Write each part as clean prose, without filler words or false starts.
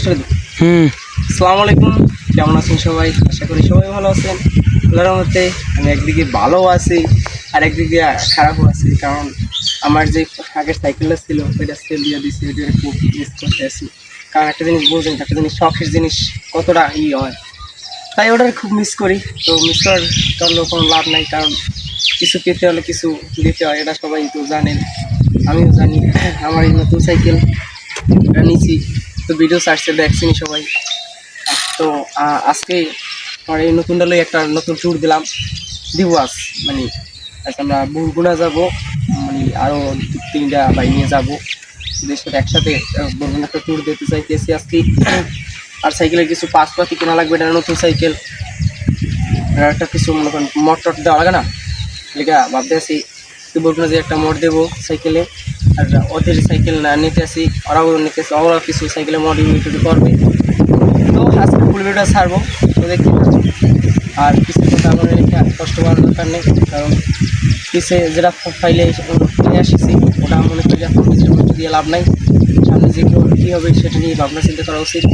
Start আসসালামু আলাইকুম, কেমন আছেন সবাই? আশা করি সবাই ভালো আছেন। আল্লাহর রহমতে আমি একদিকে ভালো আছি আর একদিকে খারাপও আছি, কারণ আমার যে আগের সাইকেলটা ছিল ওইটা সেল দিয়ে দিচ্ছি, ওইটা খুব মিস করতে আছি। কারণ একটা জিনিস বুঝুন, একটা জিনিস শখের জিনিস কতটা হয়, তাই ওটার খুব মিস করি। তো মিস করলেও কোনো লাভ নাই, কারণ কিছু পেতে হলে কিছু দিতে হয়, এটা সবাই তো জানেন, আমিও জানি। আমার এই নতুন সাইকেল এটা নিয়েছি, তো ভিডিও সার্চে দেখছিনি সবাই। তো আজকে আমার এই নতুন ডালে একটা নতুন ট্যুর দিব মানে আজকে আমরা বরগুনা যাব, মানে আরও 2-3টা বাইক নিয়ে যাবো, ওদের সাথে একসাথে বরগুনা একটা ট্যুর দিতে চাইতেছি আজকে। আর সাইকেলের কিছু পাতি কেনা লাগবে, এটা নতুন সাইকেল, একটা কিছু মনে করেন মোটর দেওয়া লাগে না, এটা ভাবতে আসি বরগুনা যে একটা মোট দেবো সাইকেলে। আর ওদের সাইকেল না নিতে আসি, ওরাও নিতে আসি, ওরা কিছু সাইকেলে মডিফিকেশন করবে। তো আজকে ফুল ভিডিওটা ছাড়বো, তো দেখতে পাচ্ছি। আর কিছু কথা আমার কষ্ট করার দরকার নেই, কারণ পিছে যেটা ফাইলে নিয়ে আসছি ওটা মনে করি এখন নিজের মধ্যে দিয়ে লাভ নাই, সামনে যে কী হবে সেটা নিয়ে ভাবনা চিন্তা করা উচিত।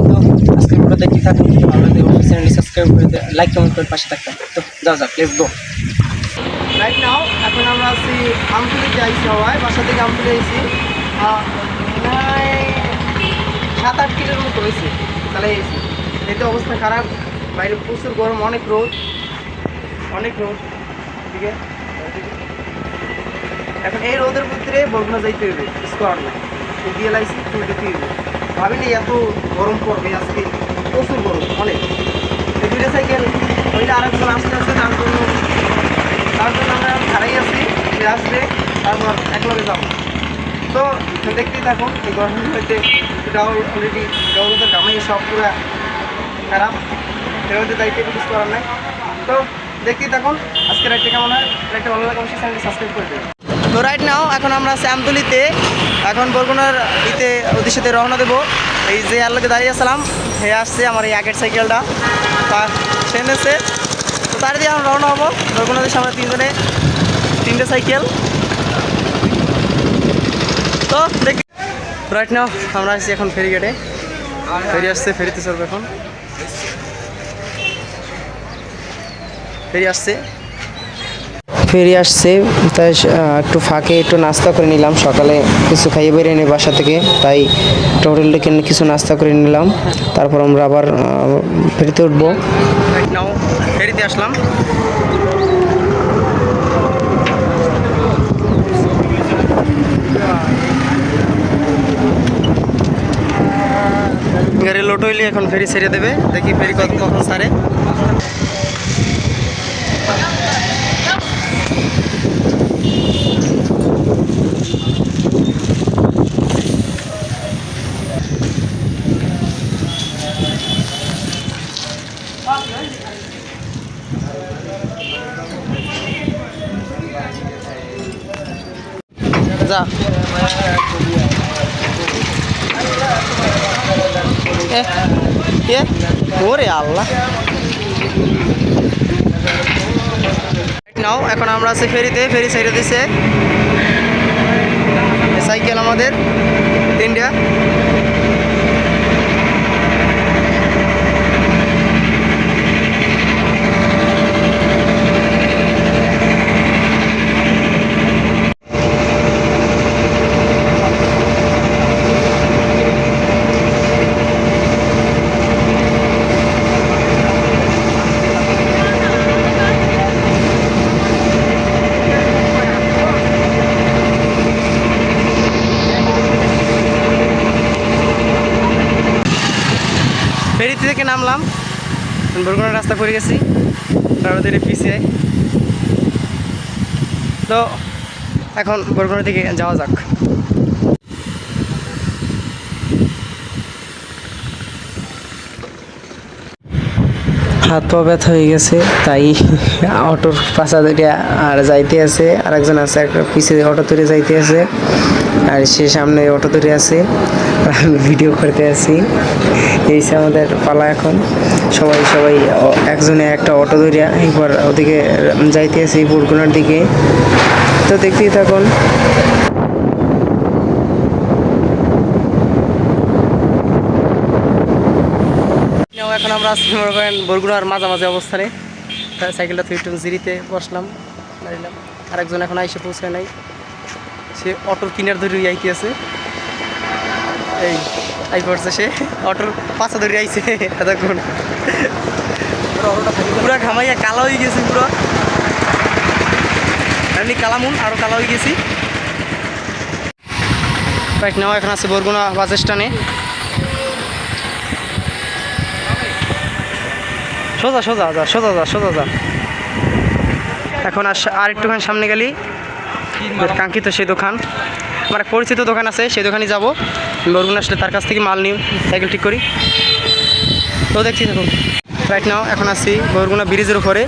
তো আজকের ভিডিও দেখতে থাকুন, ভালো লাগলে অবশ্যই চ্যানেলটি সাবস্ক্রাইব করে লাইক কমেন্ট করে পাশে থাকতাম। তো যাও লেটস গো। রাইট নাও এখন আমরা আছি আমতুলি যাইছি, সবাই বাসা থেকে আমতুলি আইছি, 7-8 কিলোর মতো হয়েছে, তাহলে এসেছি। এতে অবস্থা খারাপ, বাইরে প্রচুর গরম, অনেক রোদ, ঠিক আছে। এখন এই রোদের ভিতরে বরগুনা যাইতে হবে, কিছু করার নাই, দিয়ে লাইছি তুই দিতে হবে। ভাবিনি এত গরম পড়বে আজকে, প্রচুর গরম অনেক। এই দুইটা সাইকেল ওইটা আরেকজন আসতে তার জন্য আমরা ছাড়াই আছি, যে আসবে তারপর একলগে যাবো। তো দেখতেই থাকুন, এই গরমের মধ্যে অলরেডি জগতের কামাই সব পুরা খারাপ, এর মধ্যে দায়িত্ব কিছু করার নাই। তো দেখতেই থাকুন, আজকে রাইটটা কেমন হয়, রাইটটা ভালো লাগে অবশ্যই চ্যানেলটি সাবস্ক্রাইব করে দেবেন। তো রাইট নাও এখন আমরা আছি আমতলিতে, এখন বরগুনার ওদের সাথে রওনা দেবো। এই যে আল্লাহকে দাঁড়িয়ে আসলাম, হে আসছে আমার এই আগের সাইকেলটা, তার সেনেছে, তো তার দিয়ে আমরা রওনা হবো বরগুনাদের সামনে। 3টে সাইকেল, তো দেখি। রাইট নাও আমরা আসছি এখন ফেরিঘাটে, ফেরি আসছে, ফেরিতে চলবে এখন, ফেরি আসছে তাই একটু ফাঁকে একটু নাস্তা করে নিলাম, সকালে কিছু খাইয়ে বেরিয়ে নিই বাসা থেকে, তাই একটা হোটেল ডেকে কিছু নাস্তা করে নিলাম, তারপর আমরা আবার ফেরিতে উঠবো। নাও ফেরিতে আসলাম, গাড়ি লোড হইলে এখন ফেরি ছেড়ে দেবে, দেখি ফেরি কখন ছাড়ে। যা ওরে আল্লাহ। নাও এখন আমরা আছি ফেরিতে, ফেরি ছেড়ে দিছে, সাইকেল আমাদের 3টা। ফেরিতে থেকে নামলাম, বরগুনার রাস্তা পড়ে গেছি, তাড়াতাড়ি পিছিয়ে। তো এখন বরগুনার দিকে যাওয়া যাক। হাত পা ব্যথা হয়ে গেছে, তাই অটোর পাশা ধরে আর যাইতে আছে, আরেকজন আছে একটা পিছিয়ে অটো ধরে যাইতে আছে, আর সে সামনে অটো ধরে আছে, আমি ভিডিও করতে আছি। এই আমাদের পালা এখন, সবাই একজনে একটা অটো ধরে একবার ওদিকে যাইতে আছে বরগুনার দিকে। তো দেখতেই থাকুন। এখন আমরা আছি মনে করেন বরগুনার মাঝামাঝি অবস্থানে, সাইকেলটা তুই একটু জিরিতে বসলাম, দাঁড়িলাম। আরেকজন এখন আইসে পৌঁছায় নাই, সে অটোর কিনার ধরে আইতে আছে, এই আই পড়ছে সে অটোর পাশা ধরে আইছে এতক্ষণ, পুরা ঘামাইয়া কালো হয়ে গেছি, পুরো এমনি কালামুন আরও কালো হয়ে গেছি। বাইক নেওয়া এখন আছে বরগুনা বাস স্ট্যান্ডে, সোজা সোজা যা সোজা যা সোজা যা। এখন আর একটুখানি সামনে গেলি কাঙ্ক্ষিত সেই দোকান, আমার এক পরিচিত দোকান আছে, সেই দোকানে যাবো। বরগুনা আসলে তার কাছ থেকে মাল নিই, সাইকেল ঠিক করি। তো দেখছি দেখুন রাইট নাও এখন আছি বরগুনা ব্রিজের উপরে,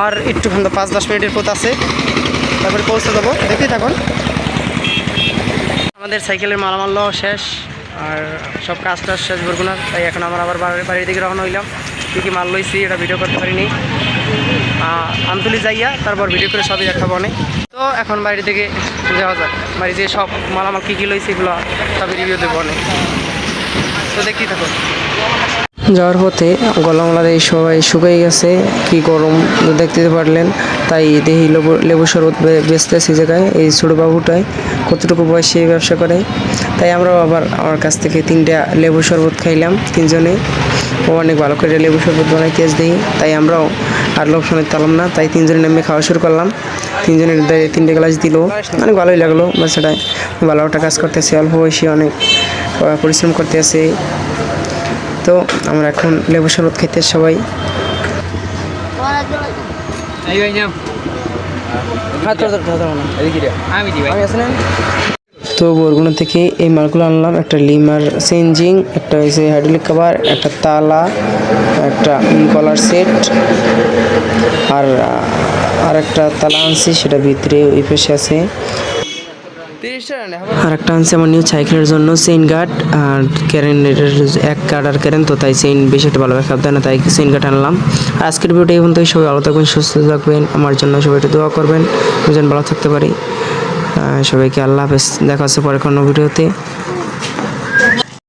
আর একটুখানি 5-10 মিনিটের পথ আছে, তারপরে পৌঁছে যাবো, দেখতেই থাকুন। আমাদের সাইকেলের মালামাল শেষ আর সব কাজ টাজ শেষ বরগুনার, তাই এখন আমরা আবার বাড়ির দিকে রওনা হইলাম। কী কী মাল লইছি এটা ভিডিও করতে পারিনি, আমতলি যাইয়া তারপর ভিডিও করে সবই দেখাবো অনেক। তো এখন বাড়ির দিকে যাওয়া যাক, বাড়ি যেয়ে সব মালামাল কী কী লইছি এগুলো সবই রিভিউ দেবো অনেক, তো দেখতেই থাকুন। যাওয়ার পথে গলামলার এই সবাই শুকিয়ে গেছে, কি গরম দেখতে পারলেন, তাই দেখি লেবু শরবত বেচতেছে জায়গায়, এই ছোটো বাবুটায় কতটুকু বয়সে ব্যবসা করে, তাই আমরাও আবার আমার কাছ থেকে 3টা লেবু শরবত খাইলাম তিনজনে। ও অনেক ভালো করে লেবু শরবত বানাই তেজ দিই, তাই আমরাও আর লোক শোনাতে পারলাম না, তাই 3জনে নেমে খাওয়া শুরু করলাম। 3জনের 3টে গ্লাস দিল, অনেক ভালোই লাগলো। বাচ্চাটায় ভালো একটা কাজ করতেছে, অল্প বয়সী অনেক পরিশ্রম করতে আছে। তো আমরা এখন লেবু শরবত খেতে সবাই। তো বরগুনা থেকে এই মালগুলো আনলাম, একটা লিমার চেঞ্জিং, একটা হয়েছে হাইড্রোলিক কভার, একটা তালা, একটা কলার সেট, আর একটা তালা আনছি, সেটা ভিতরে ওই পাশে আছে। আর একটা আনছি আমার নিউ সাইকেলের জন্য চেইন গার্ড আর ক্যারেন, এক গার্ড আর ক্যারেন, তো তাই চেইন বেশি একটা ভালোভাবে খাপ দেয় না, তাই চেইন গার্ড আনলাম। আজকের ভিডিওটা এখন থেকে সবাই ভালো থাকবেন, সুস্থ থাকবেন, আমার জন্য সবাই একটু দোয়া করবেন, আমি যেন ভালো থাকতে পারি। সবাইকে আল্লাহ হাফেজ, দেখা হচ্ছে পরে কোনো ভিডিওতে।